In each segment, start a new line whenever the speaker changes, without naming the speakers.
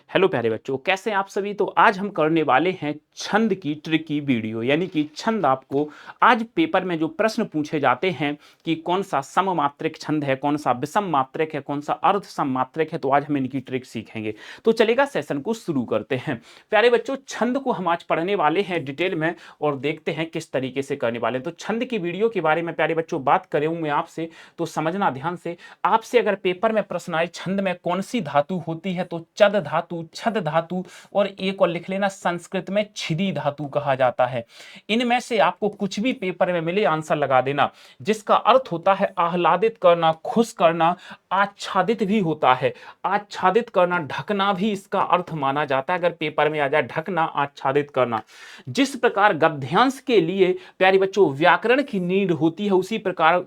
Hello प्यारे बच्चों, कैसे हैं आप सभी। तो आज हम करने वाले हैं छंद की ट्रिकी वीडियो, यानी कि छंद आपको आज पेपर में जो प्रश्न पूछे जाते हैं कि कौन सा सममात्रिक छंद है, कौन सा विषम मात्रिक है, कौन सा अर्ध सममात्रिक है, तो आज हम इनकी ट्रिक सीखेंगे। तो चलेगा, सेशन को शुरू करते हैं। प्यारे बच्चों, छंद को हम आज पढ़ने वाले हैं डिटेल में और देखते हैं किस तरीके से करने वाले हैं। तो छंद की वीडियो के बारे में प्यारे बच्चों बात करें मैं आपसे, तो समझना ध्यान से। आपसे अगर पेपर में प्रश्न आए छंद में कौन सी धातु होती है, तो चद धातु, छद धातु और एक और लिख लेना संस्कृत में छिदी धातु कहा जाता है। इनमें से आपको कुछ भी पेपर में मिले आंसर लगा देना, जिसका अर्थ होता है आह्लादित करना, खुश करना, आच्छादित भी होता है। आच्छादित करना, ढकना भी इसका अर्थ माना जाता है। अगर पेपर में आ जाए ढकना, आच्छादित करना। जिस प्रकार गद्यांश के लिए प्यारे बच्चों व्याकरण की नीड होती है, उसी प्रकार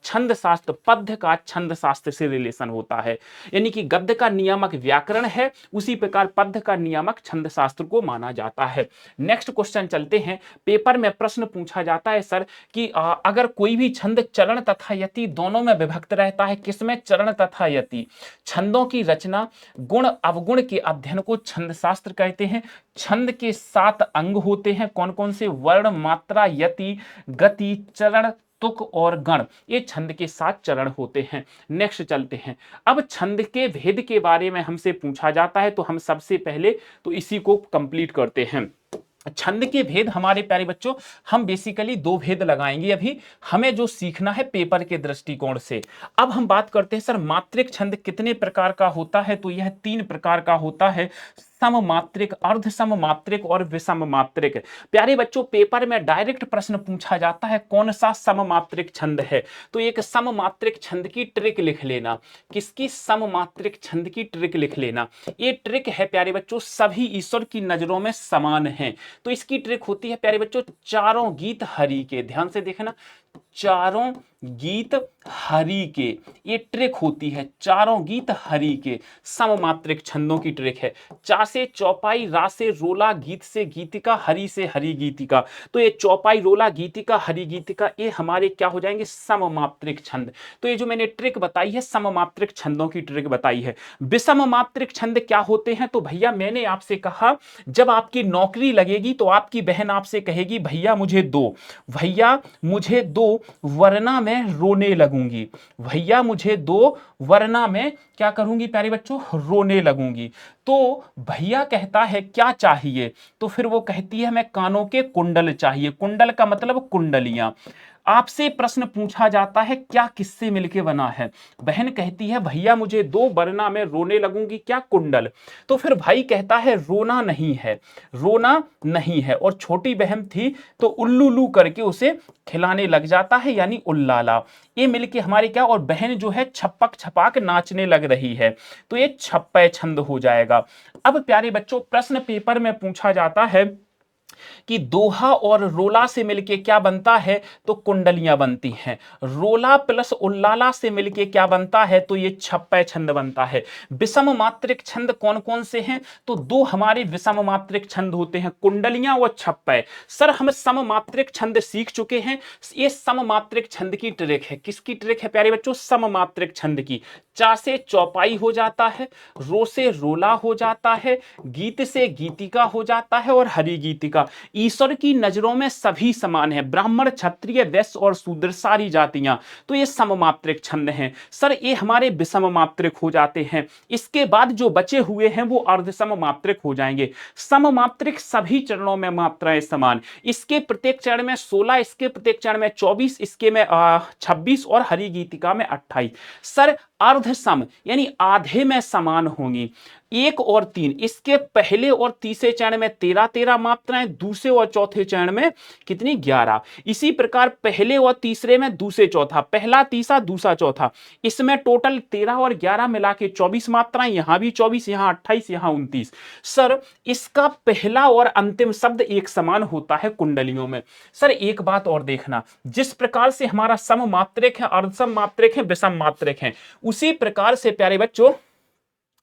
छंद शास्त्र, पद्य का छंद शास्त्र से रिलेशन होता है। यानी कि गद्य का नियामक व्याकरण है, उसी प्रकार पद्य का नियामक छंद शास्त्र को माना जाता है। नेक्स्ट क्वेश्चन चलते हैं। पेपर में प्रश्न पूछा जाता है सर कि अगर कोई भी छंद चरण तथा यति दोनों में विभक्त रहता है, किसमें चरण तथा यति। छंदों की रचना, गुण अवगुण के अध्ययन को छंद शास्त्र कहते हैं। छंद के 7 अंग होते हैं, कौन कौन से। वर्ण, मात्रा, यति, गति, चरण, तुक और गण। ये छंद के 7 चरण होते हैं। नेक्स्ट चलते हैं। अब छंद के भेद के बारे में हमसे पूछा जाता है, तो हम सबसे पहले तो इसी को कंप्लीट करते हैं। छंद के भेद हमारे प्यारे बच्चों, हम बेसिकली 2 भेद लगाएंगे अभी। हमें जो सीखना है पेपर के दृष्टिकोण से। अब हम बात करते हैं सर मात्रिक छंद कितने प्रकार का होता है, तो यह 3 प्रकार का होता है। सममात्रिक, अर्ध सममात्रिक और विषम मात्रिक। प्यारे बच्चों, पेपर में डायरेक्ट प्रश्न पूछा जाता है कौन सा सममात्रिक छंद है, तो एक सममात्रिक छंद की ट्रिक लिख लेना। किसकी? सममात्रिक छंद की ट्रिक लिख लेना। ये ट्रिक है प्यारे बच्चों, सभी ईश्वर की नजरों में समान है। तो इसकी ट्रिक होती है प्यारे बच्चों, चारों गीत हरि के। ध्यान से देखना, चारों गीत हरि के, ये ट्रिक होती है। चारों गीत हरि के सममात्रिक छंदों की ट्रिक है। चा से चौपाई, रा से रोला, गीत से गीतिका, हरि से हरि गीतिका। तो ये चौपाई, रोला, गीतिका, हरि गीतिका, ये हमारे क्या हो जाएंगे? सममात्रिक छंद। तो ये जो मैंने ट्रिक बताई है, सममात्रिक छंदों की ट्रिक बताई है। विषम मात्रिक छंद क्या होते हैं, तो भैया मैंने आपसे कहा जब आपकी नौकरी लगेगी तो आपकी बहन आपसे कहेगी भैया मुझे दो, भैया मुझे दो वरना मैं रोने लगूंगी। भैया मुझे दो वरना मैं क्या करूंगी प्यारे बच्चों? रोने लगूंगी। तो भैया कहता है क्या चाहिए, तो फिर वो कहती है मैं कानों के कुंडल चाहिए। कुंडल का मतलब कुंडलियां। आपसे प्रश्न पूछा जाता है क्या किससे मिलके बना है। बहन कहती है भैया मुझे दो वरना मैं रोने लगूंगी, क्या? कुंडल। तो फिर भाई कहता है रोना नहीं है, रोना नहीं है। और छोटी बहन थी तो उल्लू करके उसे खिलाने लग जाता है, यानी उल्लाला। ये मिलके हमारे क्या, और बहन जो है छपक छपाक नाचने लग रही है, तो ये छप्पय छंद हो जाएगा। अब प्यारे बच्चों, प्रश्न पेपर में पूछा जाता है कि दोहा और रोला से मिलके क्या बनता है, तो कुंडलियां बनती हैं। रोला प्लस उल्लाला से मिलके क्या बनता है, तो ये छप्पय छंद बनता है। विषम मात्रिक छंद कौन कौन से हैं, तो 2 हमारे विषम मात्रिक छंद होते हैं, कुंडलियां व छप्पय। सर हम सममात्रिक छंद सीख चुके हैं। ये सममात्रिक छंद की ट्रिक है। किसकी ट्रिक है प्यारे बच्चों? सममात्रिक छंद की। चा से चौपाई हो जाता है, रो से रोला हो जाता है, गीत से गीतिका हो जाता है और हरि गीतिका। ईश्वर की नजरों में सभी समान है, ब्राह्मण, क्षत्रिय, वैश्य और शूद्र, सारी जातियां। तो ये सममात्रिक छंद हैं। सर ये हमारे विषम मात्रिक हो जाते हैं। इसके बाद जो बचे हुए हैं वो अर्ध सममात्रिक हो जाएंगे। सममात्रिक सभी चरणों में मात्राएं समान। इसके प्रत्येक चरण में 16, इसके प्रत्येक चरण में 24, इसके में 26 और हरि गीतिका में 28। सर अर्ध सम यानी आधे में समान होंगी। 1 और 3, इसके पहले और तीसरे चरण में 13 मात्राएं, दूसरे और चौथे चरण में कितनी? 11। इसी प्रकार पहले और तीसरे में दूसरे चौथा, पहला तीसरा दूसरा चौथा, इसमें टोटल 13 और 11 मिला के 24 मात्राएं। यहां भी 24, यहां 28, यहां 29। सर इसका पहला और अंतिम शब्द एक समान होता है कुंडलियों में। सर एक बात और देखना, जिस प्रकार से हमारा सम मात्रिक है, अर्ध सम मात्रिक है, विषम मात्रिक है, उसी प्रकार से प्यारे बच्चों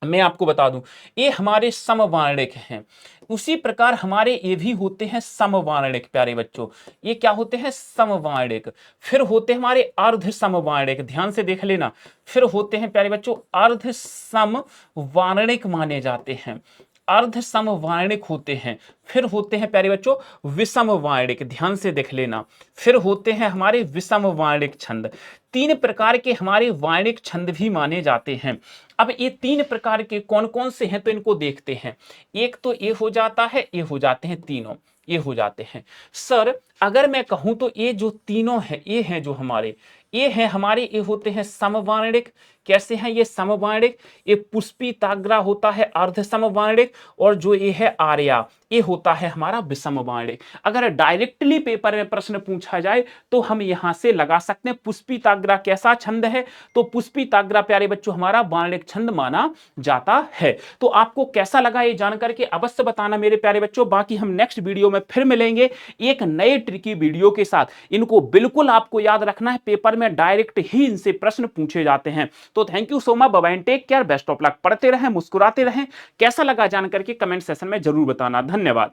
मैं आपको बता दूं, ये हमारे समवर्णिक हैं। उसी प्रकार हमारे ये भी होते हैं समवर्णिक प्यारे बच्चों। ये क्या होते हैं? समवर्णिक। फिर होते हैं हमारे अर्ध समवर्णिक, ध्यान से देख लेना। फिर होते हैं प्यारे बच्चों अर्ध समवर्णिक माने जाते हैं, अर्ध समवर्णिक होते हैं। फिर होते हैं प्यारे बच्चों विषम वर्णिक, ध्यान से देख लेना। फिर होते हैं हमारे विषम वर्णिक छंद। तीन प्रकार के हमारे वर्णिक छंद भी माने जाते हैं। अब ये तीन प्रकार के कौन कौन से हैं तो इनको देखते हैं। एक तो ये हो जाता है, ये हो जाते हैं तीनों, ये हो जाते हैं। सर अगर मैं कहूं तो ये जो तीनों हैं, ये हैं जो हमारे, ये हैं हमारे, ये होते हैं समवर्णिक। कैसे हैं ये समवर्णिक? ये पुष्पी ताग्रा होता है अर्ध समवर्णिक, और जो ये है आर्या, ये होता है हमारा विषम वर्णिक। अगर डायरेक्टली पेपर में प्रश्न पूछा जाए तो हम यहां से लगा सकते हैं पुष्पी ताग्रा कैसा छंद है, तो पुष्पी ताग्रा प्यारे बच्चों हमारा वर्णिक छंद माना जाता है। तो आपको कैसा लगा ये जानकर के अवश्य बताना मेरे प्यारे बच्चों। बाकी हम नेक्स्ट वीडियो में फिर मिलेंगे एक नए ट्रिकी वीडियो के साथ। इनको बिल्कुल आपको याद रखना है, पेपर में डायरेक्ट ही इनसे प्रश्न पूछे जाते हैं। तो thank you so much, bye bye, take care, best of luck. पढ़ते रहें, मुस्कुराते रहें। कैसा लगा जानकर के कमेंट सेशन में जरूर बताना। धन्यवाद।